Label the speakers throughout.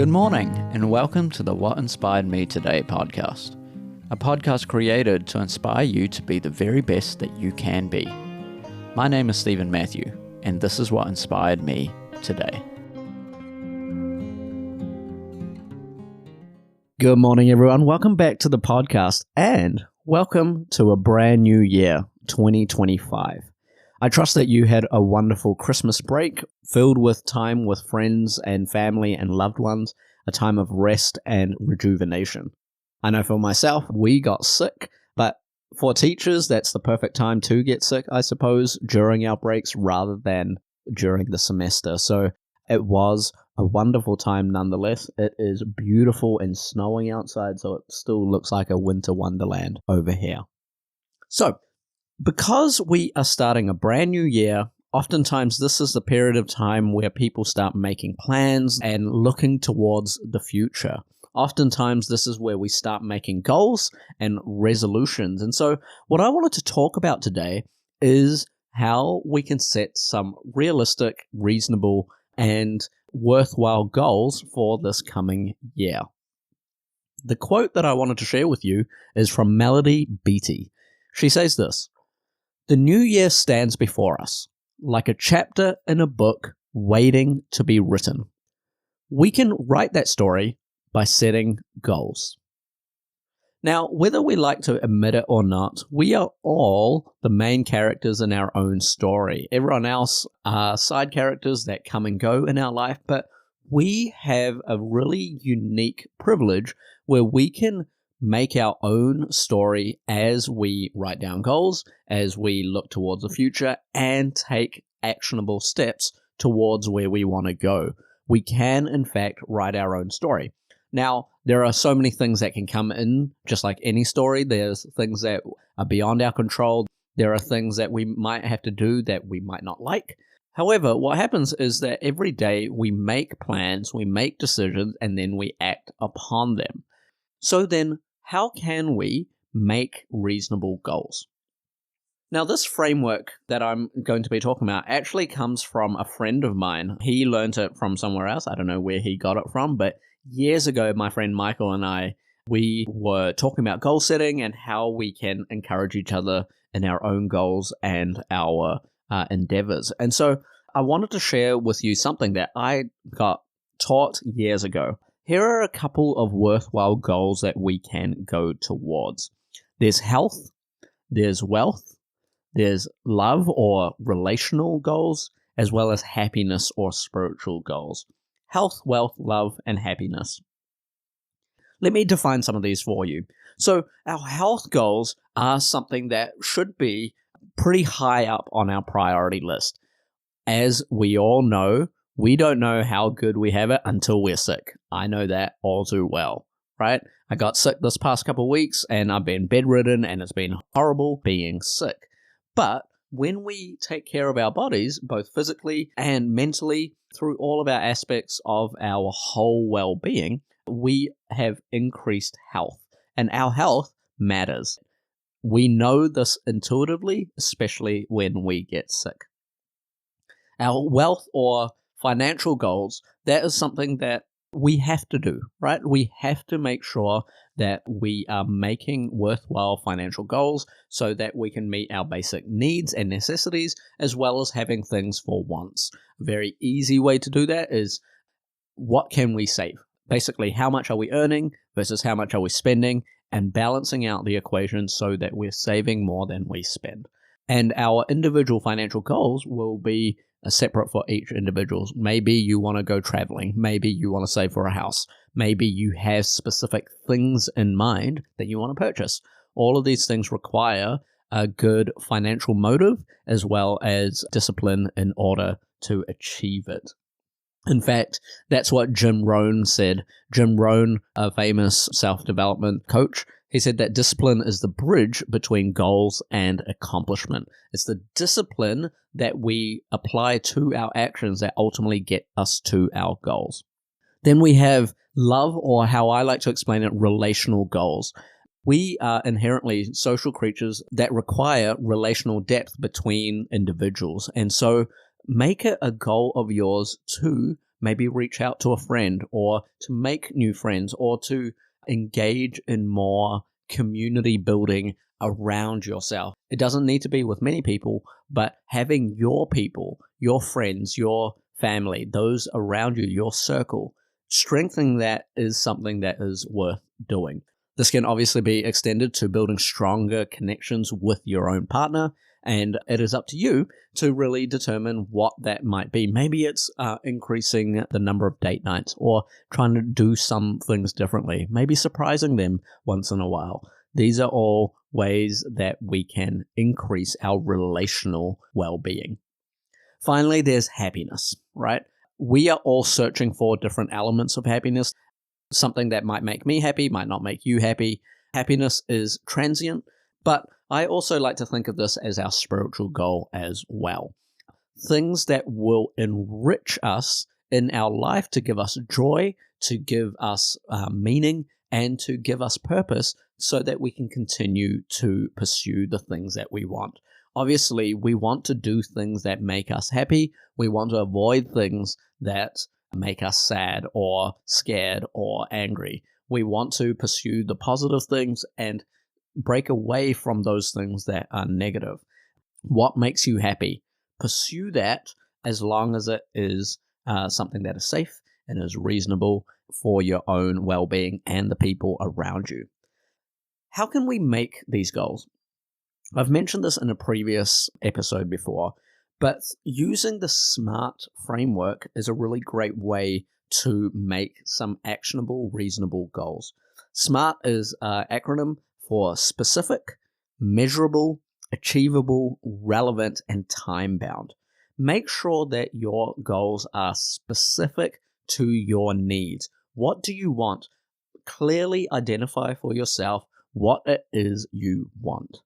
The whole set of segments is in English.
Speaker 1: Good morning, and welcome to the What Inspired Me Today podcast, a podcast created to inspire you to be the very best that you can be. My name is Stephen Matthew, and this is what inspired me today. Good morning, everyone. Welcome back to the podcast, and welcome to a brand new year, 2025. I trust that you had a wonderful Christmas break filled with time with friends and family and loved ones, a time of rest and rejuvenation. I know for myself, we got sick, but for teachers, that's the perfect time to get sick, I suppose, during our breaks rather than during the semester. So it was a wonderful time nonetheless. It is beautiful and snowing outside, so it still looks like a winter wonderland over here. So, because we are starting a brand new year, oftentimes this is the period of time where people start making plans and looking towards the future. Oftentimes this is where we start making goals and resolutions. And so what I wanted to talk about today is how we can set some realistic, reasonable, and worthwhile goals for this coming year. The quote that I wanted to share with you is from Melody Beattie. She says this: "The new year stands before us, like a chapter in a book waiting to be written. We can write that story by setting goals." Now, whether we like to admit it or not, we are all the main characters in our own story. Everyone else are side characters that come and go in our life, but we have a really unique privilege where we can make our own story as we write down goals, as we look towards the future, and take actionable steps towards where we want to go. We can, in fact, write our own story. Now, there are so many things that can come in, just like any story. There's things that are beyond our control. There are things that we might have to do that we might not like. However, what happens is that every day we make plans, we make decisions, and then we act upon them. So then, how can we make reasonable goals? Now, this framework that I'm going to be talking about actually comes from a friend of mine. He learned it from somewhere else. I don't know where he got it from, but years ago, my friend Michael and I, we were talking about goal setting and how we can encourage each other in our own goals and our endeavors. And so I wanted to share with you something that I got taught years ago. Here are a couple of worthwhile goals that we can go towards. There's health, there's wealth, there's love or relational goals, as well as happiness or spiritual goals. Health, wealth, love, and happiness. Let me define some of these for you. So our health goals are something that should be pretty high up on our priority list. As we all know, we don't know how good we have it until we're sick. I know that all too well, right? I got sick this past couple of weeks and I've been bedridden and it's been horrible being sick. But when we take care of our bodies, both physically and mentally, through all of our aspects of our whole well-being, we have increased health. And our health matters. We know this intuitively, especially when we get sick. Our wealth or financial goals, that is something that we have to do, right? We have to make sure that we are making worthwhile financial goals so that we can meet our basic needs and necessities, as well as having things for wants. A very easy way to do that is, what can we save? Basically, how much are we earning versus how much are we spending, and balancing out the equation so that we're saving more than we spend. And our individual financial goals will be separate for each individual. Maybe you want to go traveling. Maybe you want to save for a house. Maybe you have specific things in mind that you want to purchase. All of these things require a good financial motive as well as discipline in order to achieve it. In fact, that's what Jim Rohn said. Jim Rohn, a famous self-development coach, he said that discipline is the bridge between goals and accomplishment. It's the discipline that we apply to our actions that ultimately get us to our goals. Then we have love, or how I like to explain it, relational goals. We are inherently social creatures that require relational depth between individuals. And so make it a goal of yours to maybe reach out to a friend or to make new friends or to engage in more community building around yourself. It doesn't need to be with many people, but having your people, your friends, your family, those around you, your circle, strengthening that is something that is worth doing. This can obviously be extended to building stronger connections with your own partner, and it is up to you to really determine what that might be. Maybe it's increasing the number of date nights or trying to do some things differently, maybe surprising them once in a while. These are all ways that we can increase our relational well-being. Finally, there's happiness, right? We are all searching for different elements of happiness. Something that might make me happy might not make you happy. Happiness is transient, but I also like to think of this as our spiritual goal as well. Things that will enrich us in our life to give us joy, to give us meaning, and to give us purpose so that we can continue to pursue the things that we want. Obviously, we want to do things that make us happy. We want to avoid things that make us sad or scared or angry. We want to pursue the positive things and break away from those things that are negative. What makes you happy? Pursue that as long as it is something that is safe and is reasonable for your own well-being and the people around you. How can we make these goals? I've mentioned this in a previous episode before, but using the SMART framework is a really great way to make some actionable, reasonable goals. SMART is an acronym for specific, measurable, achievable, relevant, and time-bound. Make sure that your goals are specific to your needs. What do you want? Clearly identify for yourself what it is you want.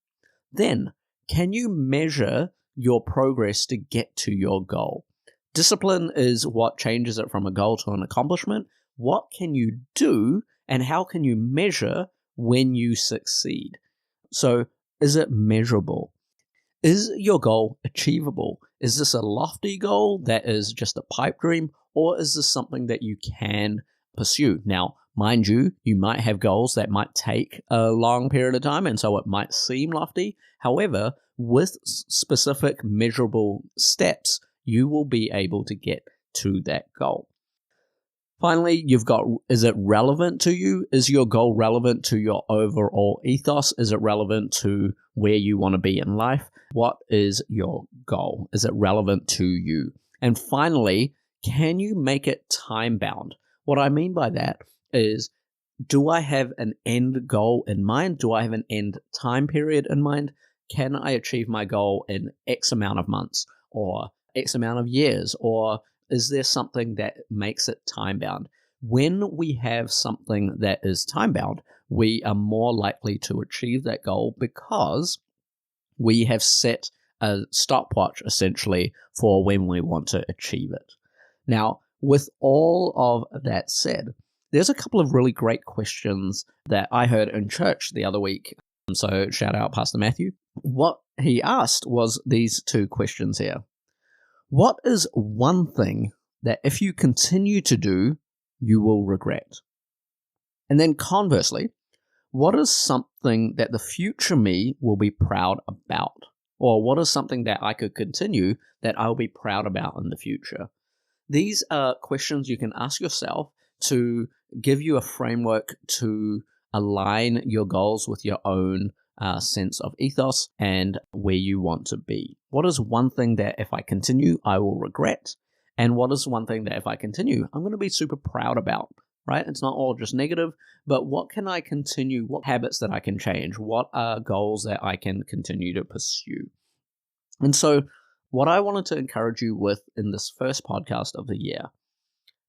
Speaker 1: Then, can you measure your progress to get to your goal? Discipline is what changes it from a goal to an accomplishment. What can you do and how can you measure when you succeed? So, is it measurable? Is your goal achievable? Is this a lofty goal that is just a pipe dream, or is this something that you can pursue? Now, mind you, you might have goals that might take a long period of time, and so it might seem lofty. However, with specific measurable steps, you will be able to get to that goal. Finally, you've got, is it relevant to you? Is your goal relevant to your overall ethos? Is it relevant to where you want to be in life? What is your goal? Is it relevant to you? And finally, can you make it time-bound? What I mean by that is, do I have an end goal in mind? Do I have an end time period in mind? Can I achieve my goal in X amount of months or X amount of years? Or is there something that makes it time-bound? When we have something that is time-bound, we are more likely to achieve that goal because we have set a stopwatch, essentially, for when we want to achieve it. Now, with all of that said, there's a couple of really great questions that I heard in church the other week. So shout out Pastor Matthew. What he asked was these two questions here. What is one thing that if you continue to do, you will regret? And then conversely, what is something that the future me will be proud about? Or what is something that I could continue that I'll be proud about in the future? These are questions you can ask yourself to give you a framework to align your goals with your own sense of ethos and where you want to be. What is one thing that if I continue, I will regret? And what is one thing that if I continue, I'm going to be super proud about, right? It's not all just negative, but what can I continue? What habits that I can change? What are goals that I can continue to pursue? And so what I wanted to encourage you with in this first podcast of the year,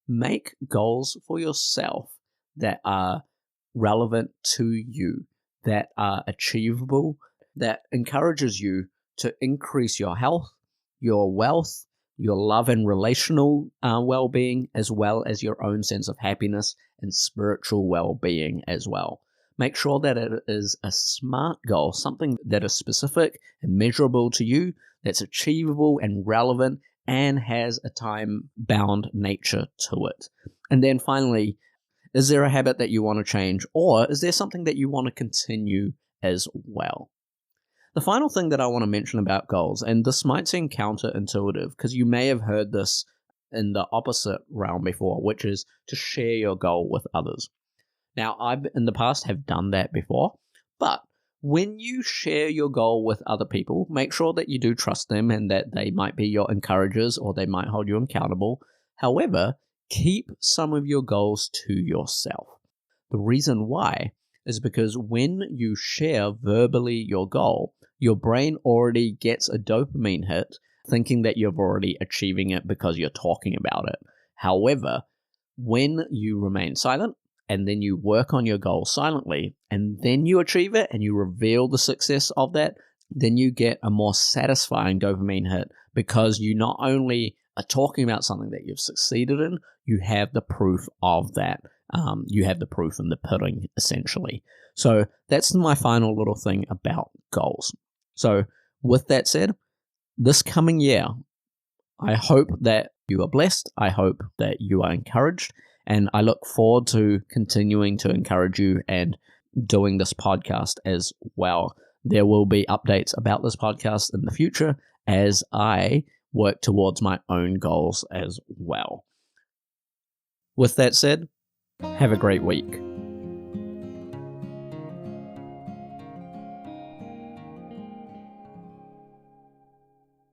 Speaker 1: make goals for yourself that are relevant to you, that are achievable, that encourages you to increase your health, your wealth, your love and relational well-being, as well as your own sense of happiness and spiritual well-being as well. Make sure that it is a SMART goal, something that is specific and measurable to you, that's achievable and relevant, and has a time-bound nature to it. And then finally, is there a habit that you want to change, or is there something that you want to continue as well? The final thing that I want to mention about goals, and this might seem counterintuitive because you may have heard this in the opposite realm before, which is to share your goal with others. Now, I in the past have done that before, but when you share your goal with other people, make sure that you do trust them and that they might be your encouragers or they might hold you accountable. However, keep some of your goals to yourself. The reason why is because when you share verbally your goal, your brain already gets a dopamine hit thinking that you're already achieving it because you're talking about it. However, when you remain silent, and then you work on your goal silently, and then you achieve it and you reveal the success of that, then you get a more satisfying dopamine hit because you not only are talking about something that you've succeeded in, you have the proof of that. You have the proof in the pudding, essentially. So that's my final little thing about goals. So with that said, this coming year, I hope that you are blessed. I hope that you are encouraged. And I look forward to continuing to encourage you and doing this podcast as well. There will be updates about this podcast in the future as I work towards my own goals as well. With that said, have a great week.